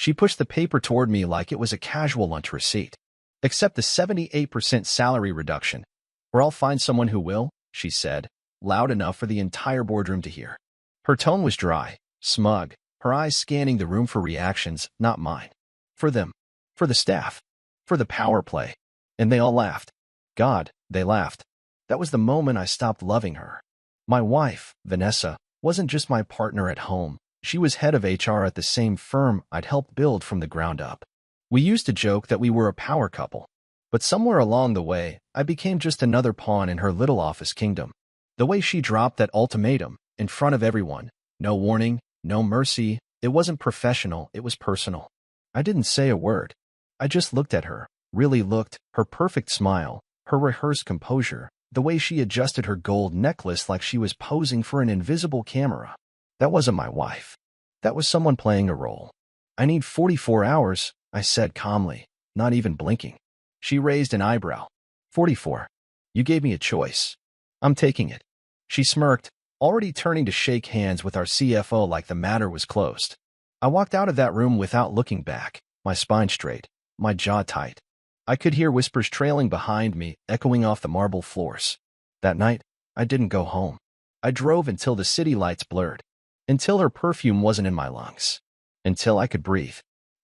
She pushed the paper toward me like it was a casual lunch receipt. Accept the 78% salary reduction, or I'll find someone who will, she said, loud enough for the entire boardroom to hear. Her tone was dry, smug, her eyes scanning the room for reactions, not mine. For them. For the staff. For the power play. And they all laughed. God, they laughed. That was the moment I stopped loving her. My wife, Vanessa, wasn't just my partner at home. She was head of HR at the same firm I'd helped build from the ground up. We used to joke that we were a power couple. But somewhere along the way, I became just another pawn in her little office kingdom. The way she dropped that ultimatum, in front of everyone, no warning, no mercy, it wasn't professional, it was personal. I didn't say a word. I just looked at her, really looked, her perfect smile, her rehearsed composure, the way she adjusted her gold necklace like she was posing for an invisible camera. That wasn't my wife. That was someone playing a role. I need 44 hours, I said calmly, not even blinking. She raised an eyebrow. 44. You gave me a choice. I'm taking it. She smirked, already turning to shake hands with our CFO like the matter was closed. I walked out of that room without looking back, my spine straight, my jaw tight. I could hear whispers trailing behind me, echoing off the marble floors. That night, I didn't go home. I drove until the city lights blurred. Until her perfume wasn't in my lungs. Until I could breathe.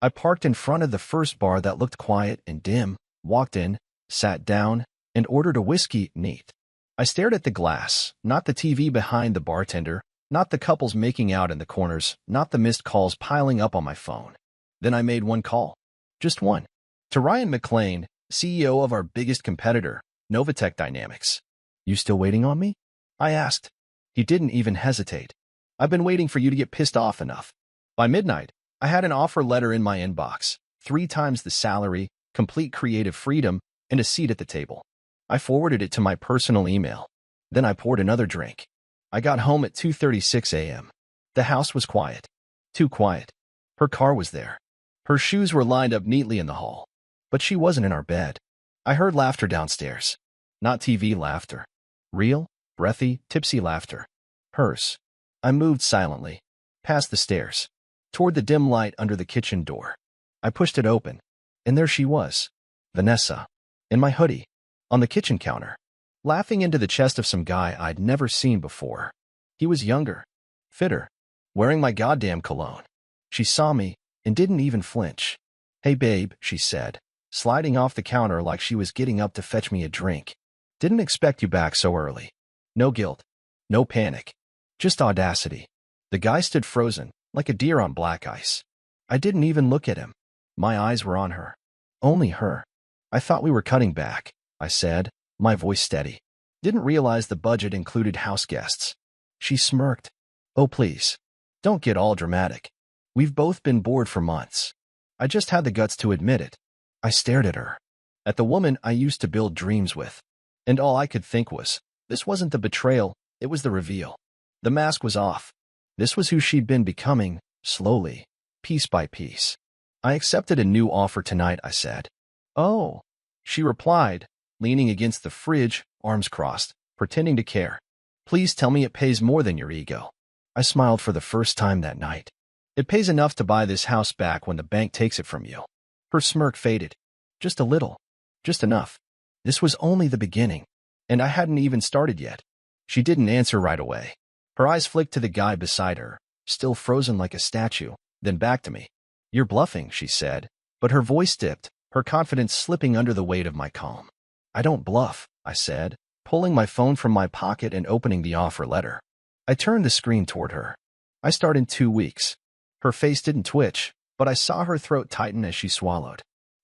I parked in front of the first bar that looked quiet and dim, walked in, sat down, and ordered a whiskey neat. I stared at the glass, not the TV behind the bartender, not the couples making out in the corners, not the missed calls piling up on my phone. Then I made one call. Just one. To Ryan McClain, CEO of our biggest competitor, Novatech Dynamics. You still waiting on me? I asked. He didn't even hesitate. I've been waiting for you to get pissed off enough. By midnight, I had an offer letter in my inbox, 3 times the salary, complete creative freedom, and a seat at the table. I forwarded it to my personal email. Then I poured another drink. I got home at 2:36 a.m. The house was quiet. Too quiet. Her car was there. Her shoes were lined up neatly in the hall. But she wasn't in our bed. I heard laughter downstairs. Not TV laughter. Real, breathy, tipsy laughter. Hers. I moved silently. Past the stairs. Toward the dim light under the kitchen door. I pushed it open. And there she was. Vanessa. In my hoodie. On the kitchen counter. Laughing into the chest of some guy I'd never seen before. He was younger. Fitter. Wearing my goddamn cologne. She saw me and didn't even flinch. Hey babe, she said, sliding off the counter like she was getting up to fetch me a drink. Didn't expect you back so early. No guilt. No panic. Just audacity. The guy stood frozen, like a deer on black ice. I didn't even look at him. My eyes were on her. Only her. I thought we were cutting back, I said, my voice steady. Didn't realize the budget included house guests. She smirked. Oh please. Don't get all dramatic. We've both been bored for months. I just had the guts to admit it. I stared at her. At the woman I used to build dreams with. And all I could think was, this wasn't the betrayal, it was the reveal. The mask was off. This was who she'd been becoming, slowly, piece by piece. I accepted a new offer tonight, I said. Oh, she replied, leaning against the fridge, arms crossed, pretending to care. Please tell me it pays more than your ego. I smiled for the first time that night. It pays enough to buy this house back when the bank takes it from you. Her smirk faded. Just a little. Just enough. This was only the beginning. And I hadn't even started yet. She didn't answer right away. Her eyes flicked to the guy beside her, still frozen like a statue, then back to me. You're bluffing, she said, but her voice dipped, her confidence slipping under the weight of my calm. I don't bluff, I said, pulling my phone from my pocket and opening the offer letter. I turned the screen toward her. I start in 2 weeks. Her face didn't twitch, but I saw her throat tighten as she swallowed.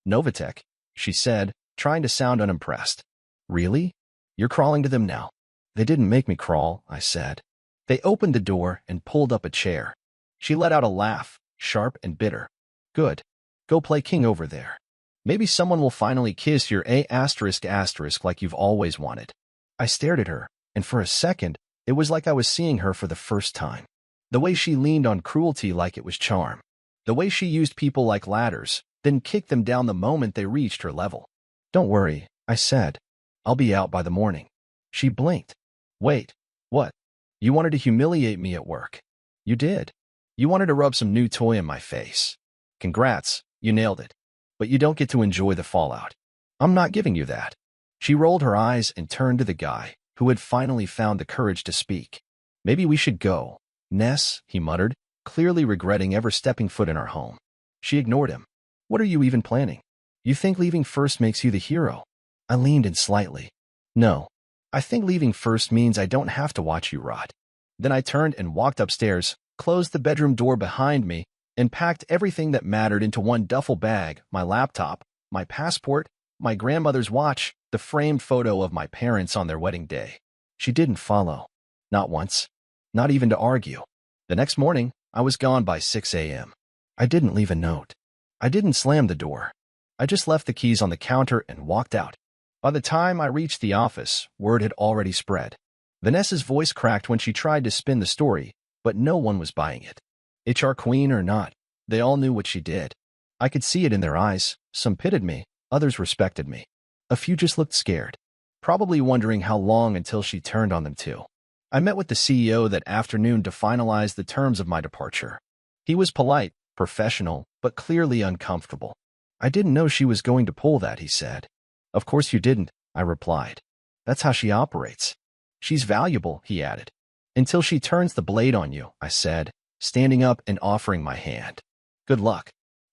Novatech, she said, trying to sound unimpressed. Really? You're crawling to them now. They didn't make me crawl, I said. They opened the door and pulled up a chair. She let out a laugh, sharp and bitter. Good. Go play king over there. Maybe someone will finally kiss your A** like you've always wanted. I stared at her, and for a second, it was like I was seeing her for the first time. The way she leaned on cruelty like it was charm. The way she used people like ladders, then kicked them down the moment they reached her level. Don't worry, I said. I'll be out by the morning. She blinked. Wait, what? You wanted to humiliate me at work. You did. You wanted to rub some new toy in my face. Congrats, you nailed it. But you don't get to enjoy the fallout. I'm not giving you that. She rolled her eyes and turned to the guy, who had finally found the courage to speak. Maybe we should go. Ness, he muttered, clearly regretting ever stepping foot in our home. She ignored him. What are you even planning? You think leaving first makes you the hero? I leaned in slightly. No. I think leaving first means I don't have to watch you rot. Then I turned and walked upstairs, closed the bedroom door behind me, and packed everything that mattered into one duffel bag: my laptop, my passport, my grandmother's watch, the framed photo of my parents on their wedding day. She didn't follow. Not once. Not even to argue. The next morning, I was gone by 6 a.m. I didn't leave a note. I didn't slam the door. I just left the keys on the counter and walked out. By the time I reached the office, word had already spread. Vanessa's voice cracked when she tried to spin the story, but no one was buying it. HR queen or not, they all knew what she did. I could see it in their eyes. Some pitied me, others respected me. A few just looked scared, probably wondering how long until she turned on them too. I met with the CEO that afternoon to finalize the terms of my departure. He was polite, professional, but clearly uncomfortable. I didn't know she was going to pull that, he said. Of course you didn't, I replied. That's how she operates. She's valuable, he added. Until she turns the blade on you, I said, standing up and offering my hand. Good luck.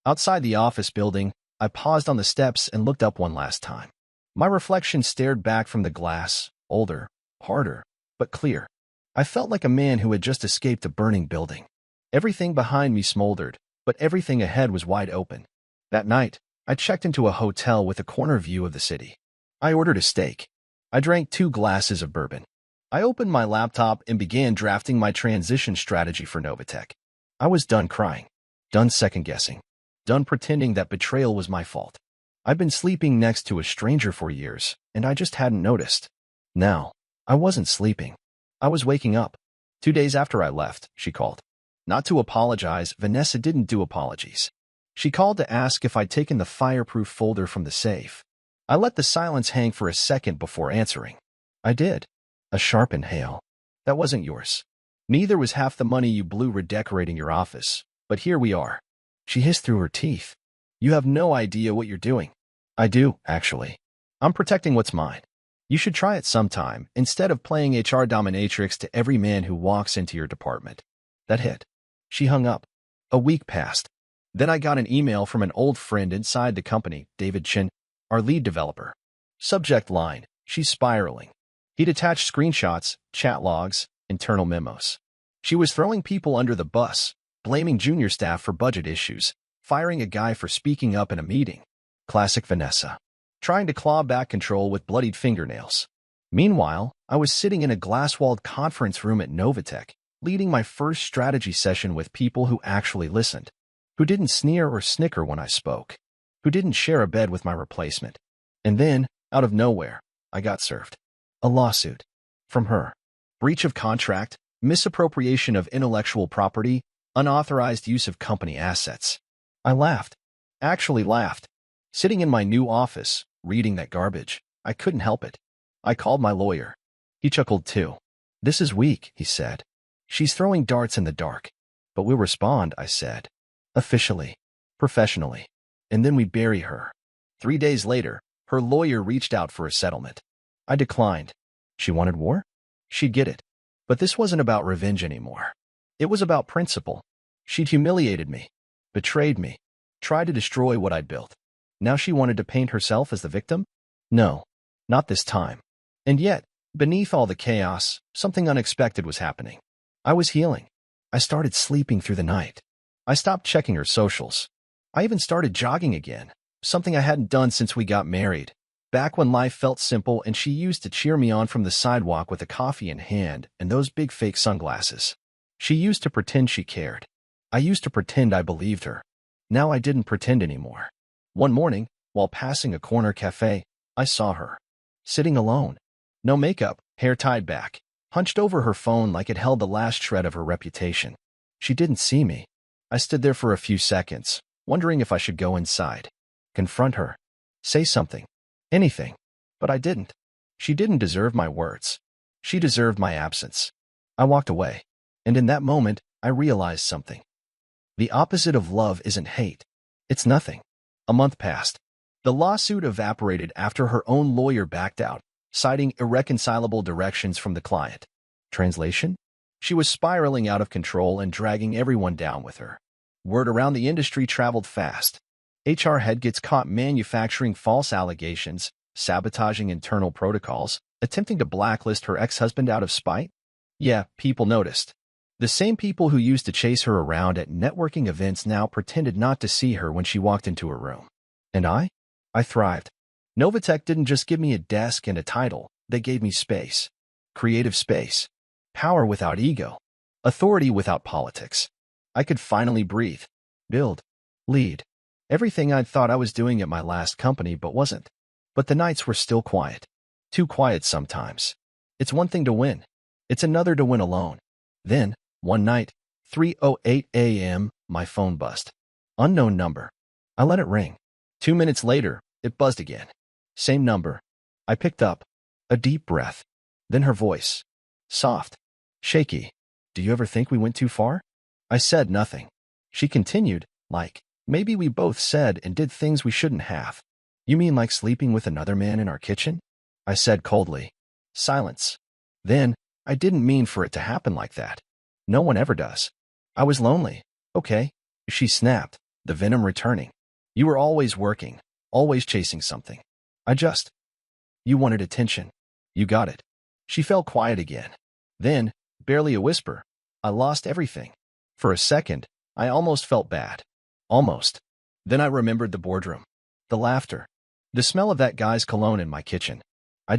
Outside the office building, I paused on the steps and looked up one last time. My reflection stared back from the glass, older, harder, but clear. I felt like a man who had just escaped a burning building. Everything behind me smoldered, but everything ahead was wide open. That night, I checked into a hotel with a corner view of the city. I ordered a steak. I drank 2 glasses of bourbon. I opened my laptop and began drafting my transition strategy for Novatech. I was done crying, done second-guessing, done pretending that betrayal was my fault. I'd been sleeping next to a stranger for years, and I just hadn't noticed. Now, I wasn't sleeping. I was waking up. 2 days after I left, she called. Not to apologize, Vanessa didn't do apologies. She called to ask if I'd taken the fireproof folder from the safe. I let the silence hang for a second before answering. I did. A sharp inhale. That wasn't yours. Neither was half the money you blew redecorating your office. But here we are. She hissed through her teeth. You have no idea what you're doing. I do, actually. I'm protecting what's mine. You should try it sometime, instead of playing HR dominatrix to every man who walks into your department. That hit. She hung up. A week passed. Then I got an email from an old friend inside the company, David Chin, our lead developer. Subject line, she's spiraling. He'd attached screenshots, chat logs, internal memos. She was throwing people under the bus, blaming junior staff for budget issues, firing a guy for speaking up in a meeting. Classic Vanessa. Trying to claw back control with bloodied fingernails. Meanwhile, I was sitting in a glass-walled conference room at Novatech, leading my first strategy session with people who actually listened, who didn't sneer or snicker when I spoke, who didn't share a bed with my replacement. And then, out of nowhere, I got served. A lawsuit. From her. Breach of contract, misappropriation of intellectual property, unauthorized use of company assets. I laughed. Actually laughed. Sitting in my new office, reading that garbage, I couldn't help it. I called my lawyer. He chuckled too. This is weak, he said. She's throwing darts in the dark. But we'll respond, I said. Officially. Professionally. And then we bury her. 3 days later, her lawyer reached out for a settlement. I declined. She wanted war? She'd get it. But this wasn't about revenge anymore. It was about principle. She'd humiliated me, betrayed me, tried to destroy what I'd built. Now she wanted to paint herself as the victim? No, not this time. And yet, beneath all the chaos, something unexpected was happening. I was healing. I started sleeping through the night. I stopped checking her socials. I even started jogging again, something I hadn't done since we got married. Back when life felt simple and she used to cheer me on from the sidewalk with a coffee in hand and those big fake sunglasses. She used to pretend she cared. I used to pretend I believed her. Now I didn't pretend anymore. One morning, while passing a corner cafe, I saw her. Sitting alone. No makeup, hair tied back, hunched over her phone like it held the last shred of her reputation. She didn't see me. I stood there for a few seconds, wondering if I should go inside. Confront her. Say something. Anything. But I didn't. She didn't deserve my words. She deserved my absence. I walked away. And in that moment, I realized something. The opposite of love isn't hate. It's nothing. A month passed. The lawsuit evaporated after her own lawyer backed out, citing irreconcilable directions from the client. Translation? She was spiraling out of control and dragging everyone down with her. Word around the industry traveled fast. HR head gets caught manufacturing false allegations, sabotaging internal protocols, attempting to blacklist her ex-husband out of spite? Yeah, people noticed. The same people who used to chase her around at networking events now pretended not to see her when she walked into her room. And I thrived. Novatech didn't just give me a desk and a title, they gave me space. Creative space. Power without ego. Authority without politics. I could finally breathe. Build. Lead. Everything I'd thought I was doing at my last company but wasn't. But the nights were still quiet. Too quiet sometimes. It's one thing to win. It's another to win alone. Then, one night, 3:08 a.m., my phone buzzed. Unknown number. I let it ring. 2 minutes later, it buzzed again. Same number. I picked up. A deep breath. Then her voice. Soft. Shaky. Do you ever think we went too far? I said nothing. She continued, like, maybe we both said and did things we shouldn't have. You mean like sleeping with another man in our kitchen? I said coldly. Silence. Then, I didn't mean for it to happen like that. No one ever does. I was lonely. Okay. She snapped, the venom returning. You were always working, always chasing something. You wanted attention. You got it. She fell quiet again. Then, barely a whisper, I lost everything. For a second, I almost felt bad. Almost. Then I remembered the boardroom. The laughter. The smell of that guy's cologne in my kitchen. I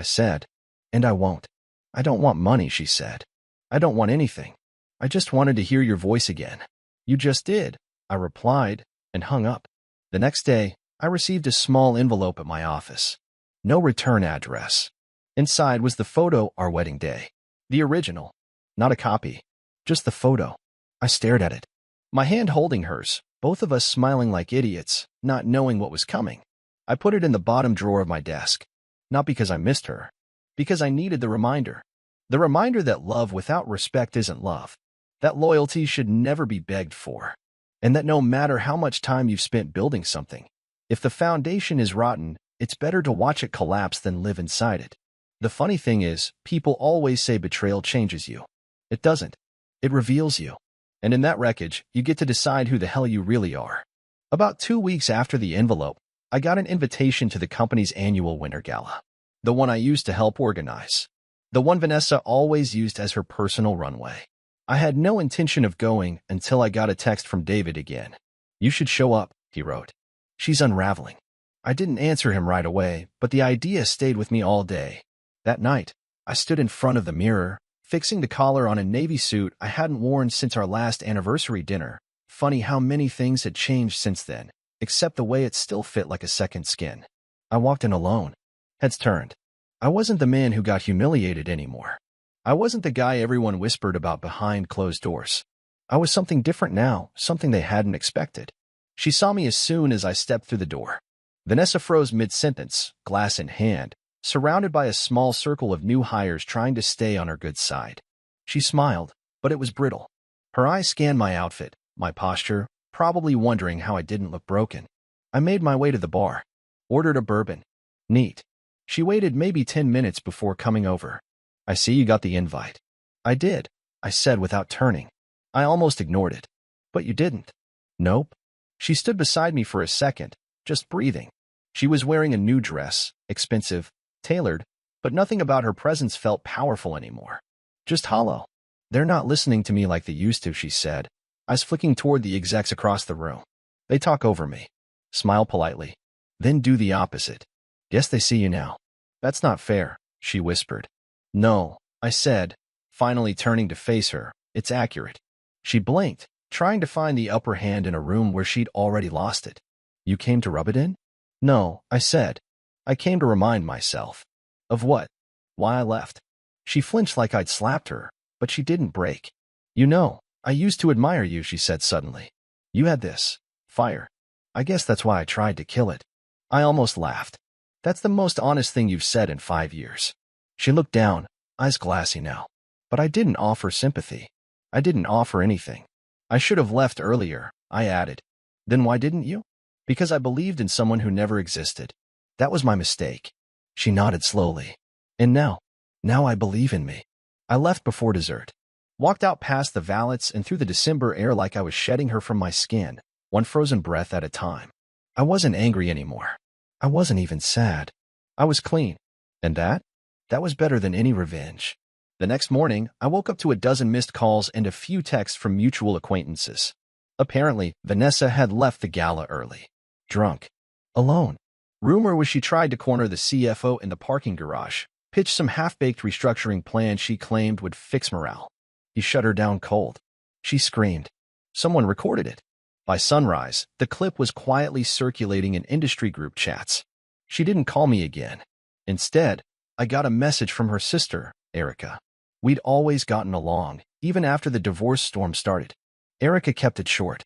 said. And I won't. I don't want money, she said. I don't want anything. I just wanted to hear your voice again. You just did, I replied, and hung up. The next day, I received a small envelope at my office. No return address. Inside was the photo our wedding day. The original. Not a copy. Just the photo. I stared at it. My hand holding hers, both of us smiling like idiots, not knowing what was coming. I put it in the bottom drawer of my desk. Not because I missed her. Because I needed the reminder. The reminder that love without respect isn't love. That loyalty should never be begged for. And that no matter how much time you've spent building something, if the foundation is rotten, it's better to watch it collapse than live inside it. The funny thing is, people always say betrayal changes you. It doesn't. It reveals you. And in that wreckage, you get to decide who the hell you really are. About 2 weeks after the envelope, I got an invitation to the company's annual winter gala. The one I used to help organize. The one Vanessa always used as her personal runway. I had no intention of going until I got a text from David again. You should show up, he wrote. She's unraveling. I didn't answer him right away, but the idea stayed with me all day. That night, I stood in front of the mirror, fixing the collar on a navy suit I hadn't worn since our last anniversary dinner. Funny how many things had changed since then, except the way it still fit like a second skin. I walked in alone. Heads turned. I wasn't the man who got humiliated anymore. I wasn't the guy everyone whispered about behind closed doors. I was something different now, something they hadn't expected. She saw me as soon as I stepped through the door. Vanessa froze mid-sentence, glass in hand, surrounded by a small circle of new hires trying to stay on her good side. She smiled, but it was brittle. Her eyes scanned my outfit, my posture, probably wondering how I didn't look broken. I made my way to the bar. Ordered a bourbon. Neat. She waited maybe 10 minutes before coming over. I see you got the invite. I did, I said without turning. I almost ignored it. But you didn't. Nope. She stood beside me for a second, just breathing. She was wearing a new dress, expensive, tailored, but nothing about her presence felt powerful anymore. Just hollow. They're not listening to me like they used to, she said. I was flicking toward the execs across the room. They talk over me. Smile politely. Then do the opposite. Guess they see you now. That's not fair, she whispered. No, I said, finally turning to face her. It's accurate. She blinked, trying to find the upper hand in a room where she'd already lost it. You came to rub it in? No, I said. I came to remind myself. Of what? Why I left. She flinched like I'd slapped her, but she didn't break. You know, I used to admire you, she said suddenly. You had this fire. I guess that's why I tried to kill it. I almost laughed. That's the most honest thing you've said in 5 years. She looked down, eyes glassy now. But I didn't offer sympathy. I didn't offer anything. I should have left earlier, I added. Then why didn't you? Because I believed in someone who never existed. That was my mistake. She nodded slowly. And now I believe in me. I left before dessert. Walked out past the valets and through the December air like I was shedding her from my skin, one frozen breath at a time. I wasn't angry anymore. I wasn't even sad. I was clean. And that was better than any revenge. The next morning, I woke up to a dozen missed calls and a few texts from mutual acquaintances. Apparently, Vanessa had left the gala early. Drunk. Alone. Rumor was she tried to corner the CFO in the parking garage, pitched some half-baked restructuring plan she claimed would fix morale. He shut her down cold. She screamed. Someone recorded it. By sunrise, the clip was quietly circulating in industry group chats. She didn't call me again. Instead, I got a message from her sister, Erica. We'd always gotten along, even after the divorce storm started. Erica kept it short.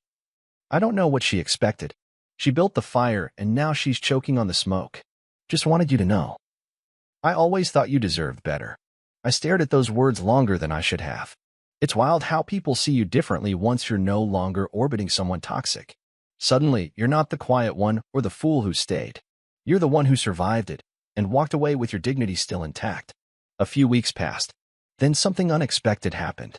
I don't know what she expected. She built the fire, and now she's choking on the smoke. Just wanted you to know. I always thought you deserved better. I stared at those words longer than I should have. It's wild how people see you differently once you're no longer orbiting someone toxic. Suddenly, you're not the quiet one or the fool who stayed. You're the one who survived it and walked away with your dignity still intact. A few weeks passed. Then something unexpected happened.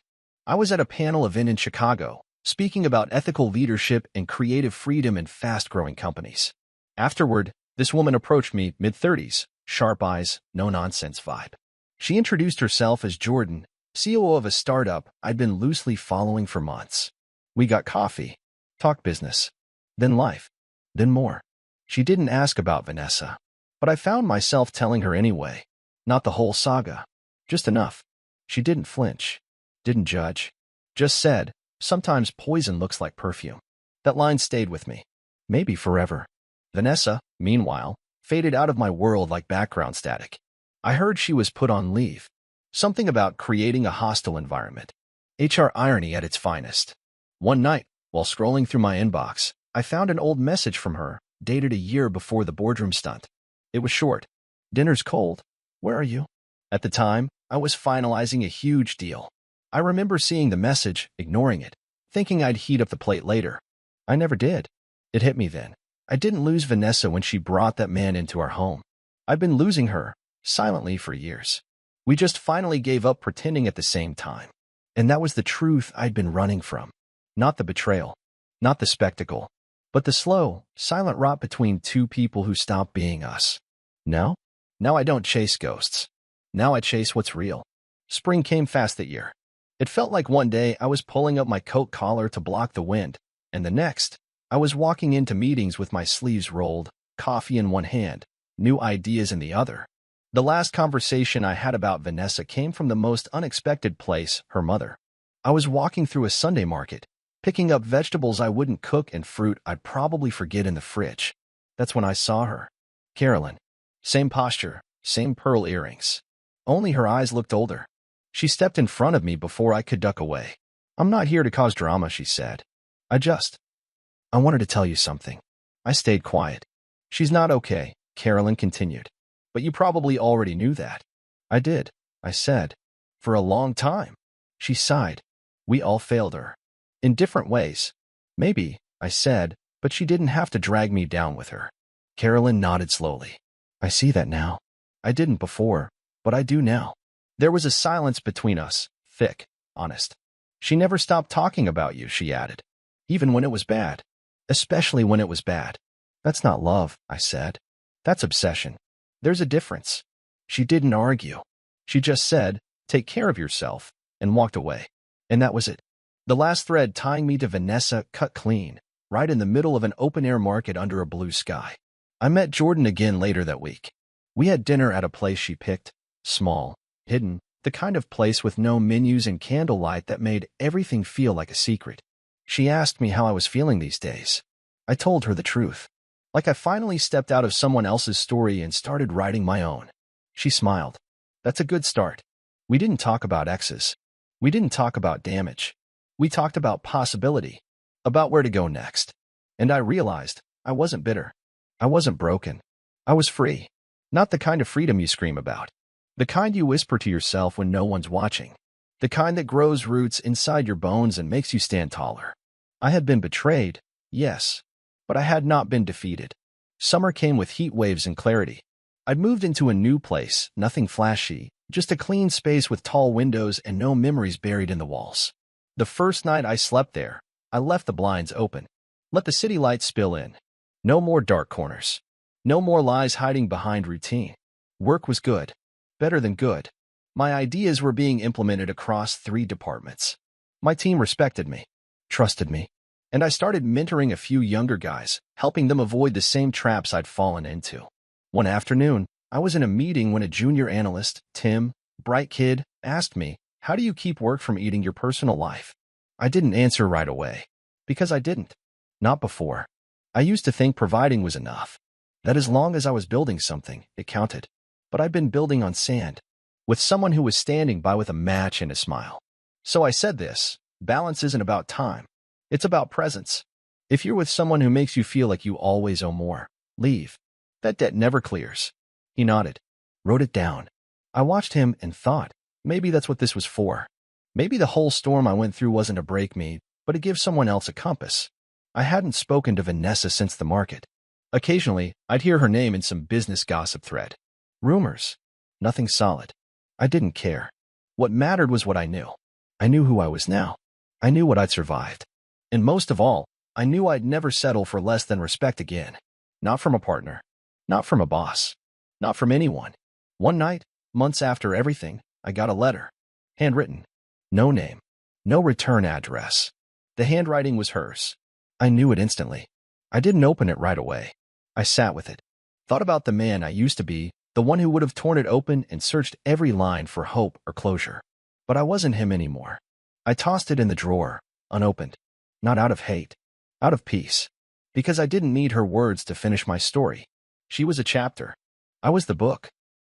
I was at a panel event in Chicago, speaking about ethical leadership and creative freedom in fast-growing companies. Afterward, this woman approached me, mid-30s, sharp eyes, no-nonsense vibe. She introduced herself as Jordan, COO of a startup I'd been loosely following for months. We got coffee, talked business, then life, then more. She didn't ask about Vanessa, but I found myself telling her anyway. Not the whole saga, just enough. She didn't flinch, didn't judge, just said, sometimes poison looks like perfume. That line stayed with me, maybe forever. Vanessa, meanwhile, faded out of my world like background static. I heard she was put on leave. Something about creating a hostile environment. HR irony at its finest. One night, while scrolling through my inbox, I found an old message from her, dated a year before the boardroom stunt. It was short. Dinner's cold. Where are you? At the time, I was finalizing a huge deal. I remember seeing the message, ignoring it, thinking I'd heat up the plate later. I never did. It hit me then. I didn't lose Vanessa when she brought that man into our home. I've been losing her, silently for years. We just finally gave up pretending at the same time. And that was the truth I'd been running from. Not the betrayal, not the spectacle, but the slow, silent rot between two people who stopped being us. Now I don't chase ghosts. Now I chase what's real. Spring came fast that year. It felt like one day I was pulling up my coat collar to block the wind, and the next, I was walking into meetings with my sleeves rolled, coffee in one hand, new ideas in the other. The last conversation I had about Vanessa came from the most unexpected place, her mother. I was walking through a Sunday market, picking up vegetables I wouldn't cook and fruit I'd probably forget in the fridge. That's when I saw her. Carolyn. Same posture, same pearl earrings. Only her eyes looked older. She stepped in front of me before I could duck away. I'm not here to cause drama, she said. I wanted to tell you something. I stayed quiet. She's not okay, Carolyn continued. But you probably already knew that. I did, I said. For a long time. She sighed. We all failed her. In different ways. Maybe, I said, but she didn't have to drag me down with her. Carolyn nodded slowly. I see that now. I didn't before, but I do now. There was a silence between us, thick, honest. She never stopped talking about you, she added. Even when it was bad. Especially when it was bad. That's not love, I said. That's obsession. There's a difference. She didn't argue. She just said, take care of yourself, and walked away. And that was it. The last thread tying me to Vanessa cut clean, right in the middle of an open-air market under a blue sky. I met Jordan again later that week. We had dinner at a place she picked, small, hidden, the kind of place with no menus and candlelight that made everything feel like a secret. She asked me how I was feeling these days. I told her the truth. Like I finally stepped out of someone else's story and started writing my own. She smiled. That's a good start. We didn't talk about exes. We didn't talk about damage. We talked about possibility, about where to go next. And I realized I wasn't bitter. I wasn't broken. I was free. Not the kind of freedom you scream about. The kind you whisper to yourself when no one's watching. The kind that grows roots inside your bones and makes you stand taller. I had been betrayed, yes, But I had not been defeated. Summer came with heat waves and clarity. I'd moved into a new place, nothing flashy, just a clean space with tall windows and no memories buried in the walls. The first night I slept there, I left the blinds open. Let the city lights spill in. No more dark corners. No more lies hiding behind routine. Work was good. Better than good. My ideas were being implemented across 3 departments. My team respected me, trusted me, and I started mentoring a few younger guys, helping them avoid the same traps I'd fallen into. One afternoon, I was in a meeting when a junior analyst, Tim, bright kid, asked me, "How do you keep work from eating your personal life?" I didn't answer right away. Because I didn't. Not before. I used to think providing was enough. That as long as I was building something, it counted. But I'd been building on sand, with someone who was standing by with a match and a smile. So I said this: balance isn't about time. It's about presence. If you're with someone who makes you feel like you always owe more, leave. That debt never clears. He nodded, wrote it down. I watched him and thought, maybe that's what this was for. Maybe the whole storm I went through wasn't to break me, but to give someone else a compass. I hadn't spoken to Vanessa since the market. Occasionally, I'd hear her name in some business gossip thread. Rumors. Nothing solid. I didn't care. What mattered was what I knew. I knew who I was now. I knew what I'd survived. And most of all, I knew I'd never settle for less than respect again. Not from a partner. Not from a boss. Not from anyone. One night, months after everything, I got a letter. Handwritten. No name. No return address. The handwriting was hers. I knew it instantly. I didn't open it right away. I sat with it. Thought about the man I used to be, the one who would have torn it open and searched every line for hope or closure. But I wasn't him anymore. I tossed it in the drawer, unopened. Not out of hate. Out of peace. Because I didn't need her words to finish my story. She was a chapter. I was the book.